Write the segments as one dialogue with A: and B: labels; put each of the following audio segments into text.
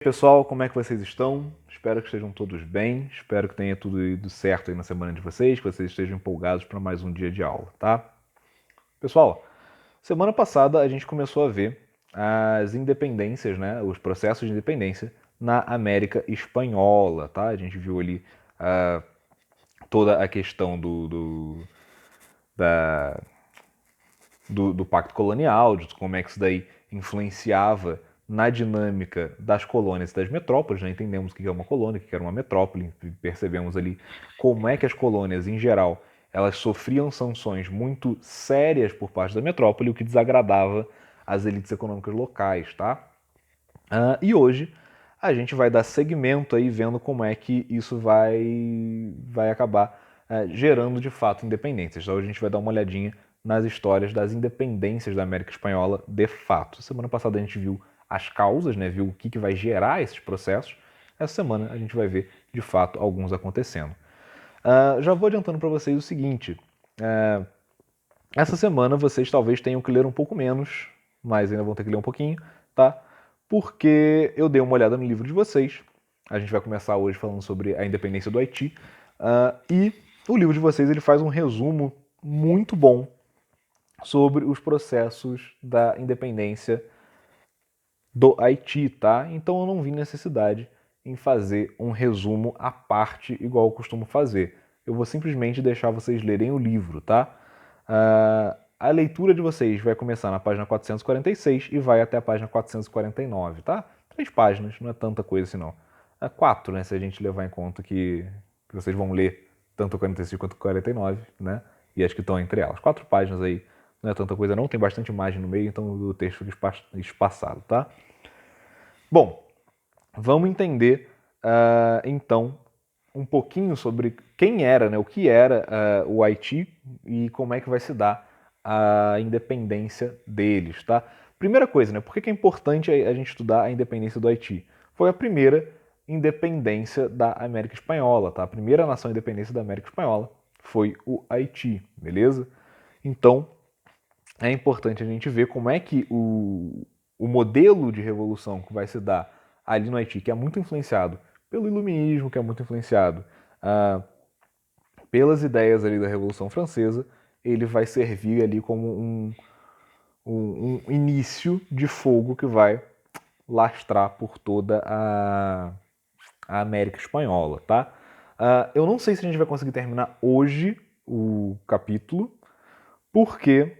A: Pessoal, como é que vocês estão? Espero que estejam todos bem, espero que tenha tudo ido certo aí na semana de vocês, que vocês estejam empolgados para mais um dia de aula, tá? Pessoal, semana passada a gente começou a ver as independências, né, os processos de independência na América Espanhola, tá? A gente viu ali toda a questão da, do pacto colonial, de como é que isso daí influenciava na dinâmica das colônias e das metrópoles, né? Entendemos o que é uma colônia, o que era uma metrópole, percebemos ali como é que as colônias, em geral, elas sofriam sanções muito sérias por parte da metrópole, o que desagradava as elites econômicas locais, tá? E hoje a gente vai dar segmento aí, vendo como é que isso vai acabar gerando de fato independências. Então a gente vai dar uma olhadinha nas histórias das independências da América Espanhola de fato. Semana passada a gente viu as causas, né, viu o que vai gerar esses processos. Essa semana a gente vai ver de fato alguns acontecendo. Já vou adiantando para vocês o seguinte: essa semana vocês talvez tenham que ler um pouco menos, mas ainda vão ter que ler um pouquinho, tá? Porque eu dei uma olhada no livro de vocês. A gente vai começar hoje falando sobre a independência do Haiti. E o livro de vocês ele faz um resumo muito bom sobre os processos da independência do Haiti, tá? Então eu não vi necessidade em fazer um resumo à parte igual eu costumo fazer. Eu vou simplesmente deixar vocês lerem o livro, tá? A leitura de vocês vai começar na página 446 e vai até a página 449, tá? 3 páginas, não é tanta coisa assim não. 4, né, se a gente levar em conta que vocês vão ler tanto o 45 quanto o 49, né? E as que estão entre elas. 4 páginas aí, não é tanta coisa não, tem bastante imagem no meio, então o texto fica espaçado, tá? Bom, vamos entender então um pouquinho sobre quem era, né, o que era o Haiti e como é que vai se dar a independência deles, tá? Primeira coisa, né, por que é importante a gente estudar a independência do Haiti? Foi a primeira independência da América Espanhola, tá? A primeira nação independência da América Espanhola foi o Haiti, beleza? Então, é importante a gente ver como é que o modelo de revolução que vai se dar ali no Haiti, que é muito influenciado pelo iluminismo, que é muito influenciado pelas ideias ali da Revolução Francesa, ele vai servir ali como um início de fogo que vai lastrar por toda a América Espanhola, tá? Eu não sei se a gente vai conseguir terminar hoje o capítulo, porque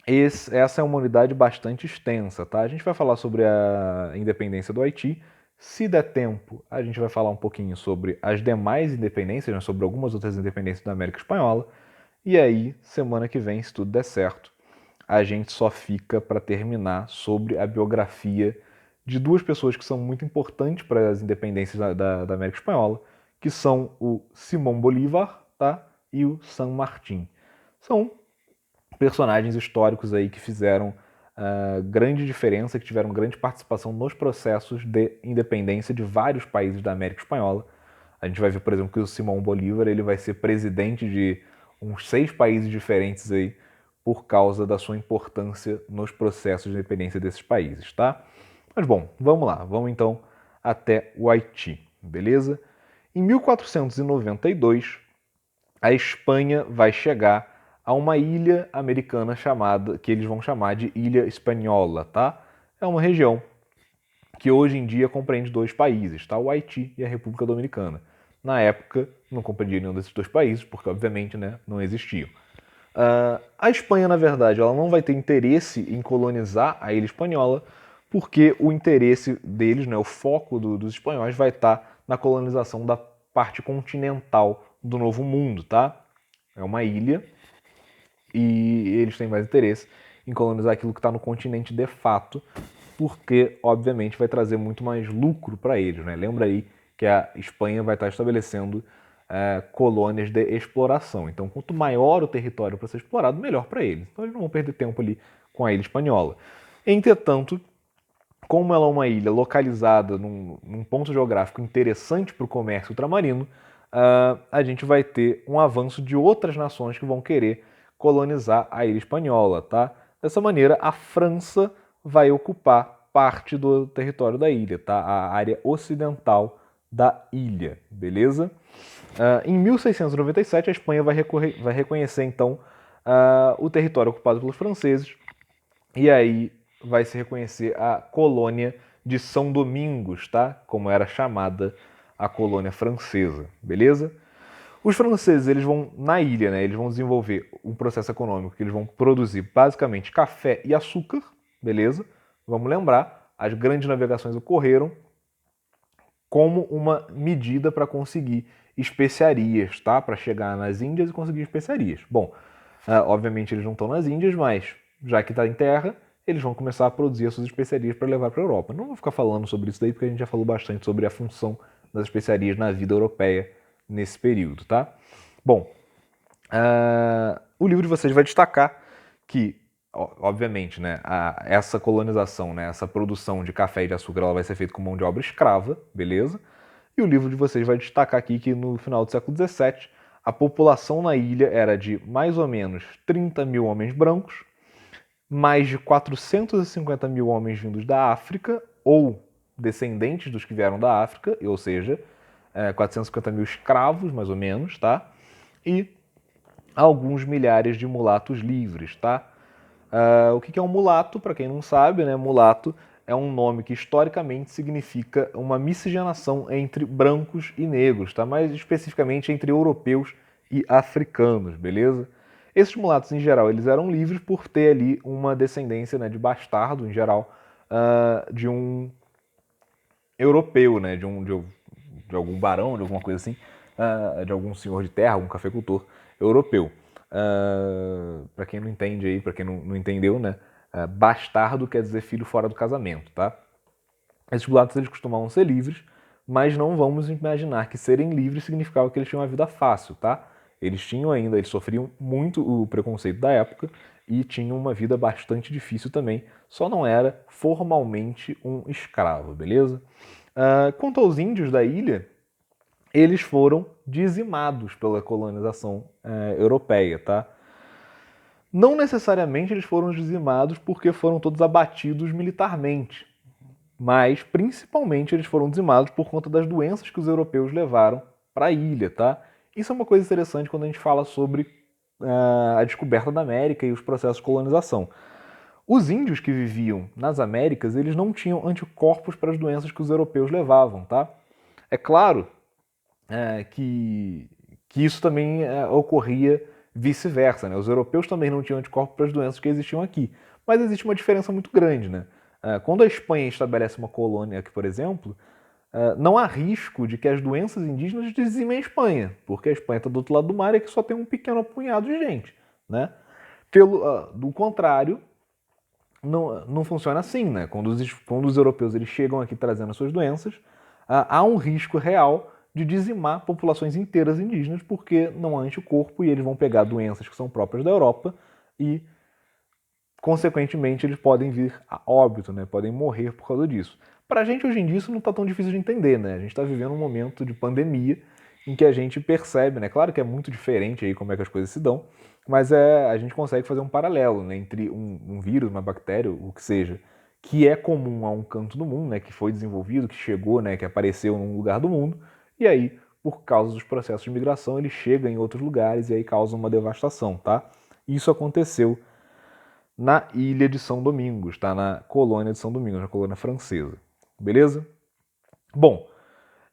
A: essa é uma unidade bastante extensa, tá? A gente vai falar sobre a independência do Haiti. Se der tempo, a gente vai falar um pouquinho sobre as demais independências, né, sobre algumas outras independências da América Espanhola. E aí, semana que vem, se tudo der certo, a gente só fica para terminar sobre a biografia de duas pessoas que são muito importantes para as independências da América Espanhola, que são o Simão Bolívar, tá? E o San Martín. São personagens históricos aí que fizeram grande diferença, que tiveram grande participação nos processos de independência de vários países da América Espanhola. A gente vai ver, por exemplo, que o Simão Bolívar ele vai ser presidente de uns 6 países diferentes aí por causa da sua importância nos processos de independência desses países, tá? Mas bom, vamos lá, vamos então até o Haiti, beleza? Em 1492, a Espanha vai chegar a uma ilha americana chamada, que eles vão chamar de Ilha Espanhola, tá? É uma região que hoje em dia compreende 2 países, tá? O Haiti e a República Dominicana. Na época, não compreendia nenhum desses 2 países, porque obviamente, né, não existiam. A Espanha, na verdade, ela não vai ter interesse em colonizar a ilha espanhola, porque o interesse deles, né, o foco dos espanhóis vai estar na colonização da parte continental do Novo Mundo, tá? É uma ilha e eles têm mais interesse em colonizar aquilo que está no continente de fato, porque, obviamente, vai trazer muito mais lucro para eles, né? Lembra aí que a Espanha vai estar estabelecendo colônias de exploração. Então, quanto maior o território para ser explorado, melhor para eles. Então, eles não vão perder tempo ali com a ilha espanhola. Entretanto, como ela é uma ilha localizada num ponto geográfico interessante para o comércio ultramarino, a gente vai ter um avanço de outras nações que vão querer colonizar a ilha espanhola, tá? Dessa maneira, a França vai ocupar parte do território da ilha, tá? A área ocidental da ilha, beleza? Em 1697, a Espanha vai reconhecer, então, o território ocupado pelos franceses, e aí vai se reconhecer a colônia de São Domingos, tá? Como era chamada a colônia francesa, beleza? Os franceses, eles vão, na ilha, né, eles vão desenvolver um processo econômico que eles vão produzir basicamente café e açúcar, beleza? Vamos lembrar, as grandes navegações ocorreram como uma medida para conseguir especiarias, tá? Para chegar nas Índias e conseguir especiarias. Bom, obviamente eles não estão nas Índias, mas já que está em terra, eles vão começar a produzir as suas especiarias para levar para a Europa. Não vou ficar falando sobre isso daí, porque a gente já falou bastante sobre a função das especiarias na vida europeia nesse período, tá? Bom, o livro de vocês vai destacar que, obviamente, né, essa colonização, né, essa produção de café e de açúcar, ela vai ser feita com mão de obra escrava, beleza? E o livro de vocês vai destacar aqui que no final do século XVII, a população na ilha era de mais ou menos 30 mil homens brancos, mais de 450 mil homens vindos da África, ou descendentes dos que vieram da África, ou seja, 450 mil escravos, mais ou menos, tá? E alguns milhares de mulatos livres, tá? O que é um mulato? Para quem não sabe, né? Mulato é um nome que historicamente significa uma miscigenação entre brancos e negros, tá? Mais especificamente entre europeus e africanos, beleza? Esses mulatos, em geral, eles eram livres por ter ali uma descendência, né, de bastardo, em geral, de um europeu, né? De algum barão, de alguma coisa assim, de algum senhor de terra, algum cafeicultor europeu. Para quem não entende aí, para quem não entendeu, né? Bastardo quer dizer filho fora do casamento, tá? Esses mulatos, eles costumavam ser livres, mas não vamos imaginar que serem livres significava que eles tinham uma vida fácil, tá? Eles sofriam muito o preconceito da época e tinham uma vida bastante difícil também, só não era formalmente um escravo, beleza? Quanto aos índios da ilha, eles foram dizimados pela colonização europeia, tá? Não necessariamente eles foram dizimados porque foram todos abatidos militarmente, mas principalmente eles foram dizimados por conta das doenças que os europeus levaram para a ilha, tá? Isso é uma coisa interessante quando a gente fala sobre a descoberta da América e os processos de colonização. Os índios que viviam nas Américas, eles não tinham anticorpos para as doenças que os europeus levavam, tá? É claro que isso também ocorria vice-versa, né? Os europeus também não tinham anticorpos para as doenças que existiam aqui. Mas existe uma diferença muito grande, né? Quando a Espanha estabelece uma colônia aqui, por exemplo, não há risco de que as doenças indígenas dizimem a Espanha, porque a Espanha está do outro lado do mar e aqui só tem um pequeno apunhado de gente, né? Do contrário, não funciona assim, né? Quando os europeus eles chegam aqui trazendo as suas doenças, há um risco real de dizimar populações inteiras indígenas, porque não há anticorpo e eles vão pegar doenças que são próprias da Europa e, consequentemente, eles podem vir a óbito, né? Podem morrer por causa disso. Para a gente, hoje em dia, isso não está tão difícil de entender, né? A gente está vivendo um momento de pandemia em que a gente percebe, né? Claro que é muito diferente aí como é que as coisas se dão, mas a gente consegue fazer um paralelo, né, entre um vírus, uma bactéria, o que seja, que é comum a um canto do mundo, né, que foi desenvolvido, que chegou, né, que apareceu num lugar do mundo, e aí, por causa dos processos de migração, ele chega em outros lugares e aí causa uma devastação, tá? Isso aconteceu na ilha de São Domingos, tá? Na colônia de São Domingos, na colônia francesa, beleza? Bom,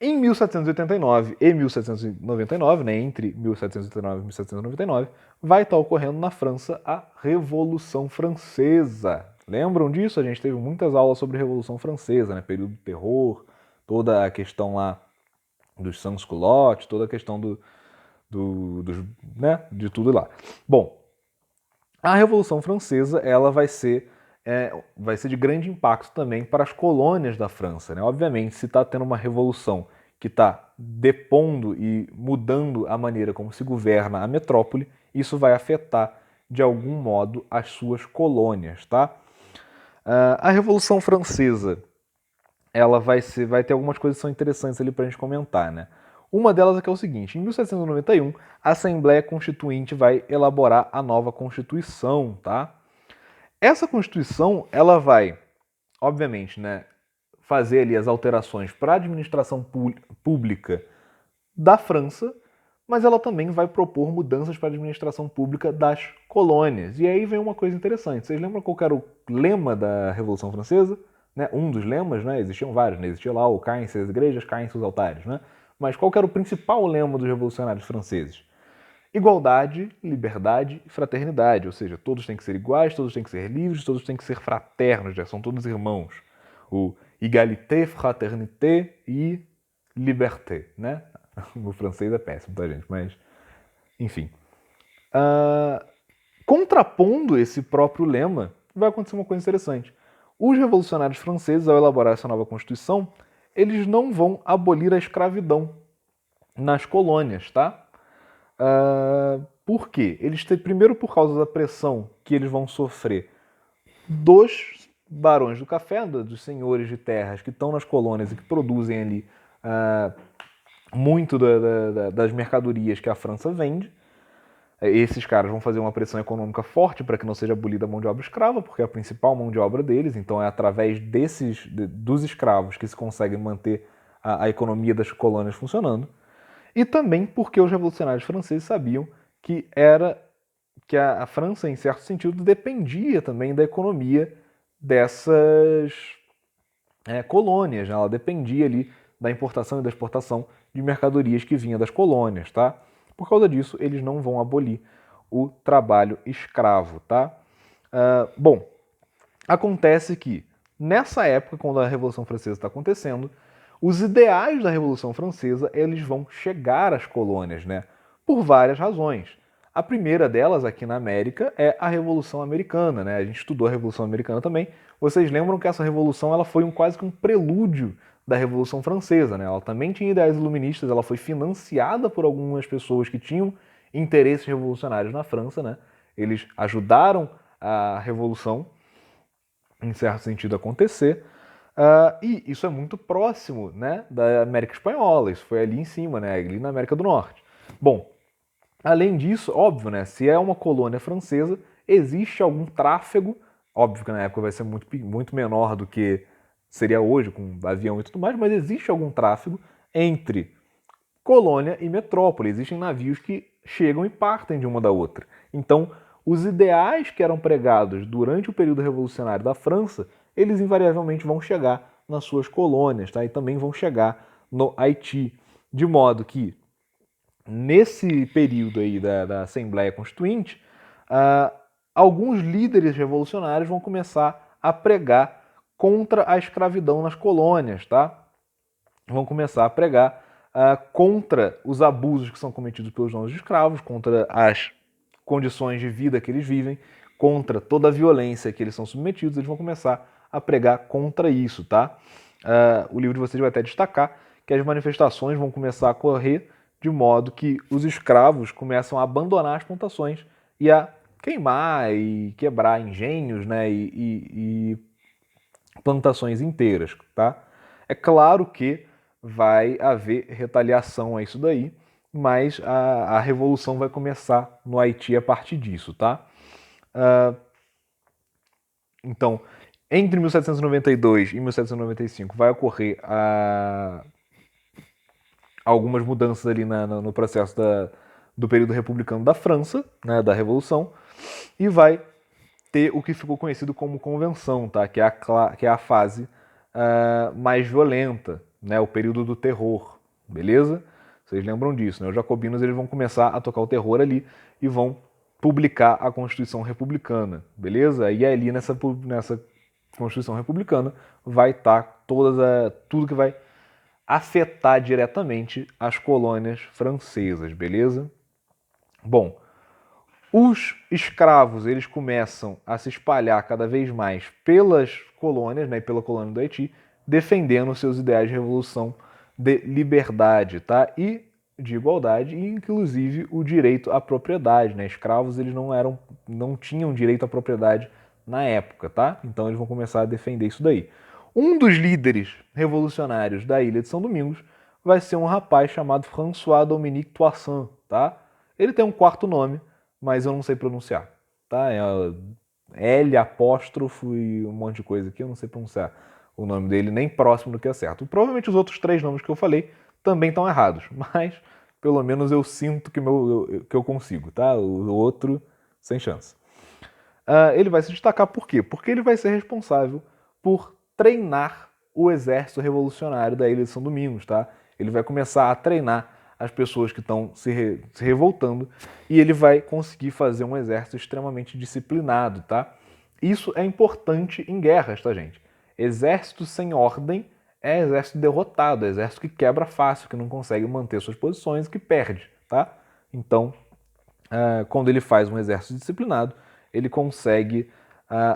A: em 1789 e 1799, né, entre 1789 e 1799, vai estar ocorrendo na França a Revolução Francesa. Lembram disso? A gente teve muitas aulas sobre a Revolução Francesa, né, período do terror, toda a questão lá dos sans-culottes, toda a questão né, de tudo lá. Bom, a Revolução Francesa ela vai ser de grande impacto também para as colônias da França, né? Obviamente, se está tendo uma revolução que está depondo e mudando a maneira como se governa a metrópole, isso vai afetar de algum modo as suas colônias, tá? A Revolução Francesa ela vai ter algumas coisas que são interessantes ali para a gente comentar, né? Uma delas é que é o seguinte: em 1791, a Assembleia Constituinte vai elaborar a nova Constituição, tá? Essa Constituição, ela vai, obviamente, né, fazer ali as alterações para a administração pública da França, mas ela também vai propor mudanças para a administração pública das colônias. E aí vem uma coisa interessante. Vocês lembram qual era o lema da Revolução Francesa? Né? Um dos lemas, né? Existiam vários, né? Existia lá o caem-se as igrejas, caem-se os altares. Né? Mas qual era o principal lema dos revolucionários franceses? Igualdade, liberdade e fraternidade. Ou seja, todos têm que ser iguais, todos têm que ser livres, todos têm que ser fraternos, já são todos irmãos. O égalité, fraternité e liberté, né? O francês é péssimo, tá, gente? Mas, enfim. Contrapondo esse próprio lema, vai acontecer uma coisa interessante. Os revolucionários franceses, ao elaborar essa nova Constituição, eles não vão abolir a escravidão nas colônias, tá? Por quê? Primeiro, por causa da pressão que eles vão sofrer dos barões do café, dos senhores de terras que estão nas colônias e que produzem ali muito das mercadorias que a França vende. Esses caras vão fazer uma pressão econômica forte para que não seja abolida a mão de obra escrava, porque é a principal mão de obra deles, então é através dos escravos que se consegue manter a economia das colônias funcionando. E também porque os revolucionários franceses sabiam que a França, em certo sentido, dependia também da economia dessas colônias. Né? Ela dependia ali da importação e da exportação de mercadorias que vinham das colônias, tá? Por causa disso, eles não vão abolir o trabalho escravo, tá? Bom, acontece que nessa época, quando a Revolução Francesa está acontecendo, os ideais da Revolução Francesa eles vão chegar às colônias, né? Por várias razões. A primeira delas aqui na América é a Revolução Americana, né? A gente estudou a Revolução Americana também. Vocês lembram que essa revolução ela foi quase que um prelúdio da Revolução Francesa, né? Ela também tinha ideias iluministas, ela foi financiada por algumas pessoas que tinham interesses revolucionários na França, né? Eles ajudaram a revolução, em certo sentido, acontecer. E isso é muito próximo, né, da América Espanhola, isso foi ali em cima, né, ali na América do Norte. Bom, além disso, óbvio, né, se é uma colônia francesa, existe algum tráfego, óbvio que na época vai ser muito menor do que seria hoje, com avião e tudo mais, mas existe algum tráfego entre colônia e metrópole. Existem navios que chegam e partem de uma da outra. Então, os ideais que eram pregados durante o período revolucionário da França, eles invariavelmente vão chegar nas suas colônias, tá? E também vão chegar no Haiti. De modo que, nesse período aí da Assembleia Constituinte, alguns líderes revolucionários vão começar a pregar contra a escravidão nas colônias, tá? Vão começar a pregar contra os abusos que são cometidos pelos donos de escravos, contra as condições de vida que eles vivem, contra toda a violência que eles são submetidos. Eles vão começar a pregar contra isso, tá? O livro de vocês vai até destacar que as manifestações vão começar a ocorrer de modo que os escravos começam a abandonar as plantações e a queimar e quebrar engenhos, né, e plantações inteiras, tá? É claro que vai haver retaliação a isso daí, mas a revolução vai começar no Haiti a partir disso, tá? Então, entre 1792 e 1795 vai ocorrer algumas mudanças ali no processo do período republicano da França, né, da Revolução, e vai ter o que ficou conhecido como convenção, tá? Que é a fase mais violenta, né? O período do terror, beleza? Vocês lembram disso, né? Os jacobinos eles vão começar a tocar o terror ali e vão publicar a Constituição Republicana, beleza? E ali nessa Constituição Republicana vai estar tudo que vai afetar diretamente as colônias francesas, beleza? Bom, os escravos eles começam a se espalhar cada vez mais pelas colônias, né, pela colônia do Haiti, defendendo seus ideais de revolução de liberdade, tá? E de igualdade e inclusive o direito à propriedade, né? Escravos eles não tinham direito à propriedade na época, tá? Então eles vão começar a defender isso daí. Um dos líderes revolucionários da Ilha de São Domingos vai ser um rapaz chamado François Dominique Toussaint, tá? Ele tem um quarto nome, mas eu não sei pronunciar, tá? L apóstrofo e um monte de coisa aqui, eu não sei pronunciar o nome dele nem próximo do que é certo. Provavelmente os outros 3 nomes que eu falei também estão errados, mas pelo menos eu sinto que eu consigo, tá? O outro, sem chance. Ele vai se destacar por quê? Porque ele vai ser responsável por treinar o exército revolucionário da Ilha de São Domingos, tá? Ele vai começar a treinar as pessoas que estão se revoltando e ele vai conseguir fazer um exército extremamente disciplinado, tá? Isso é importante em guerras, tá, gente? Exército sem ordem é exército derrotado, é exército que quebra fácil, que não consegue manter suas posições, que perde, tá? Então, quando ele faz um exército disciplinado, ele consegue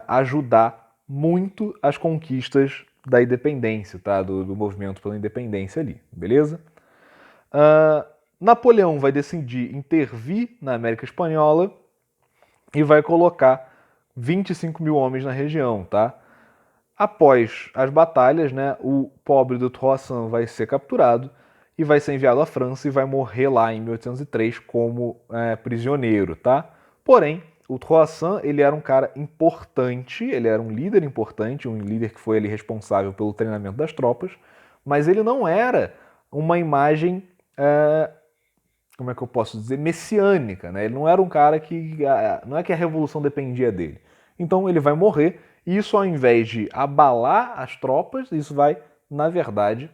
A: ajudar muito as conquistas da independência, tá? Do movimento pela independência ali, beleza? Napoleão vai decidir intervir na América Espanhola e vai colocar 25 mil homens na região, tá? Após as batalhas, né, o pobre do Croissant vai ser capturado e vai ser enviado à França e vai morrer lá em 1803 como prisioneiro, tá? Porém, o Croissant, ele era um cara importante, ele era um líder importante, um líder que foi ali responsável pelo treinamento das tropas, mas ele não era uma imagem, como é que eu posso dizer, messiânica, né? Ele não era um cara que, não é que a revolução dependia dele. Então ele vai morrer e isso, ao invés de abalar as tropas, isso vai, na verdade,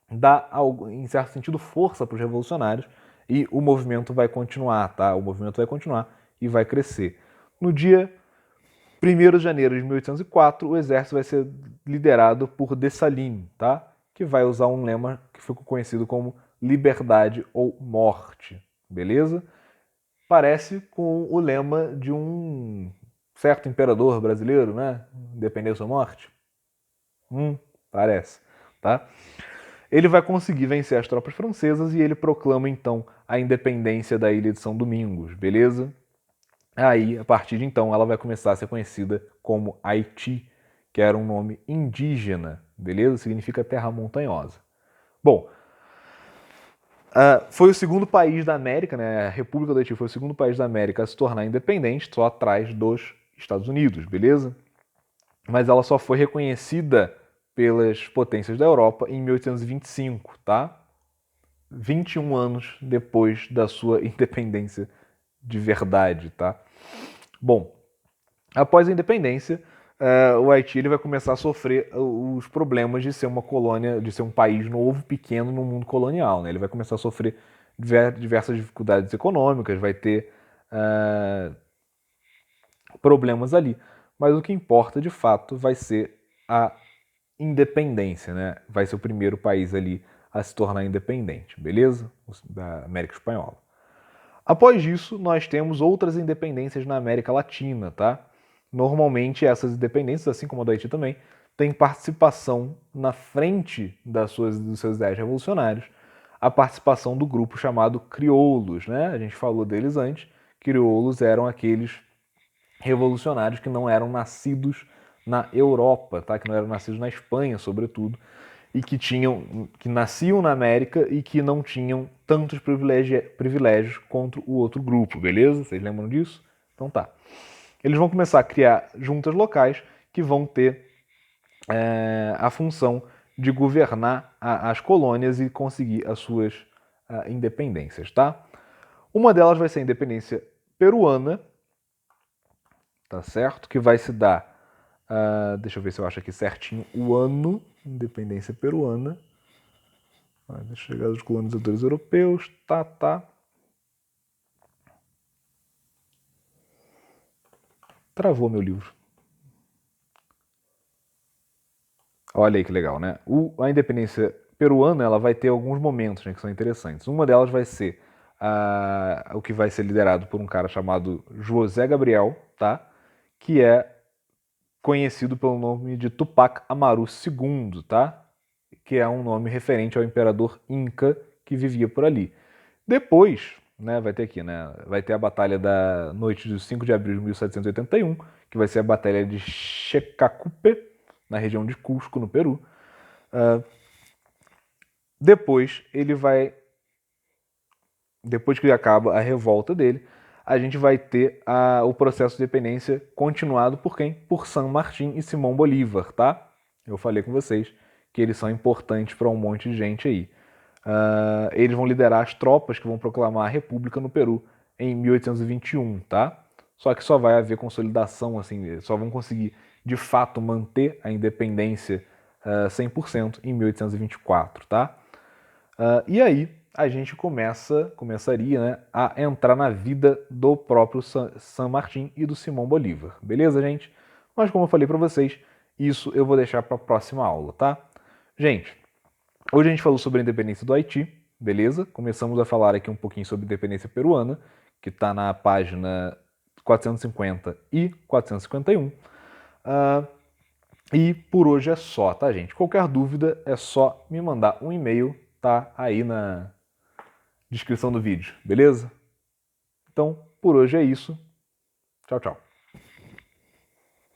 A: dar, em certo sentido, força para os revolucionários e o movimento vai continuar, tá? O movimento vai continuar e vai crescer. No dia 1º de janeiro de 1804, o exército vai ser liderado por Dessalines, tá? Que vai usar um lema que ficou conhecido como liberdade ou morte, beleza? Parece com o lema de um certo imperador brasileiro, né? Independência ou morte? Parece, tá? Ele vai conseguir vencer as tropas francesas e ele proclama então a independência da Ilha de São Domingos, beleza? Aí, a partir de então, ela vai começar a ser conhecida como Haiti, que era um nome indígena, beleza? Significa terra montanhosa. Bom, foi o segundo país da América, né? A República do Haiti foi o segundo país da América a se tornar independente, só atrás dos Estados Unidos, beleza? Mas ela só foi reconhecida pelas potências da Europa em 1825, tá? 21 anos depois da sua independência de verdade, tá? Bom, após a independência, o Haiti ele vai começar a sofrer os problemas de ser uma colônia, de ser um país novo, pequeno no mundo colonial, né? Ele vai começar a sofrer diversas dificuldades econômicas, vai ter problemas ali. Mas o que importa, de fato, vai ser a independência, né? Vai ser o primeiro país ali a se tornar independente, beleza? Da América Espanhola. Após isso, nós temos outras independências na América Latina, tá? Normalmente essas independências, assim como a do Haiti também, têm participação na frente dos seus ideais revolucionários, a participação do grupo chamado crioulos, né? A gente falou deles antes. Crioulos eram aqueles revolucionários que não eram nascidos na Europa, tá? Que não eram nascidos na Espanha, sobretudo, e que nasciam na América e que não tinham tantos privilégios contra o outro grupo, beleza? Vocês lembram disso? Então tá. Eles vão começar a criar juntas locais que vão ter a função de governar as colônias e conseguir as suas independências, tá? Uma delas vai ser a independência peruana, tá certo? Que vai se dar, deixa eu ver se eu acho aqui certinho o ano, independência peruana. Da chegada dos colonizadores europeus, tá. Travou meu livro. Olha aí que legal, né? A independência peruana ela vai ter alguns momentos, né, que são interessantes. Uma delas vai ser o que vai ser liderado por um cara chamado José Gabriel, tá? Que é conhecido pelo nome de Tupac Amaru II, tá? Que é um nome referente ao imperador Inca que vivia por ali. Depois, né, vai ter aqui, né? Vai ter a batalha da noite de 5 de abril de 1781, que vai ser a batalha de Checacupe, na região de Cusco, no Peru. Depois ele vai, depois que acaba a revolta dele, a gente vai ter o processo de independência continuado por quem? Por San Martín e Simão Bolívar, tá? Eu falei com vocês que eles são importantes para um monte de gente aí. Eles vão liderar as tropas que vão proclamar a República no Peru em 1821, tá? Só que só vai haver consolidação, assim, só vão conseguir de fato manter a independência 100% em 1824, tá? E aí a gente começaria, né, a entrar na vida do próprio San Martín e do Simão Bolívar, beleza, gente? Mas como eu falei para vocês, isso eu vou deixar para a próxima aula, tá? Gente, hoje a gente falou sobre a independência do Haiti, beleza? Começamos a falar aqui um pouquinho sobre a independência peruana, que está na página 450 e 451. E por hoje é só, tá, gente? Qualquer dúvida é só me mandar um e-mail, tá aí na descrição do vídeo, beleza? Então, por hoje é isso. Tchau, tchau.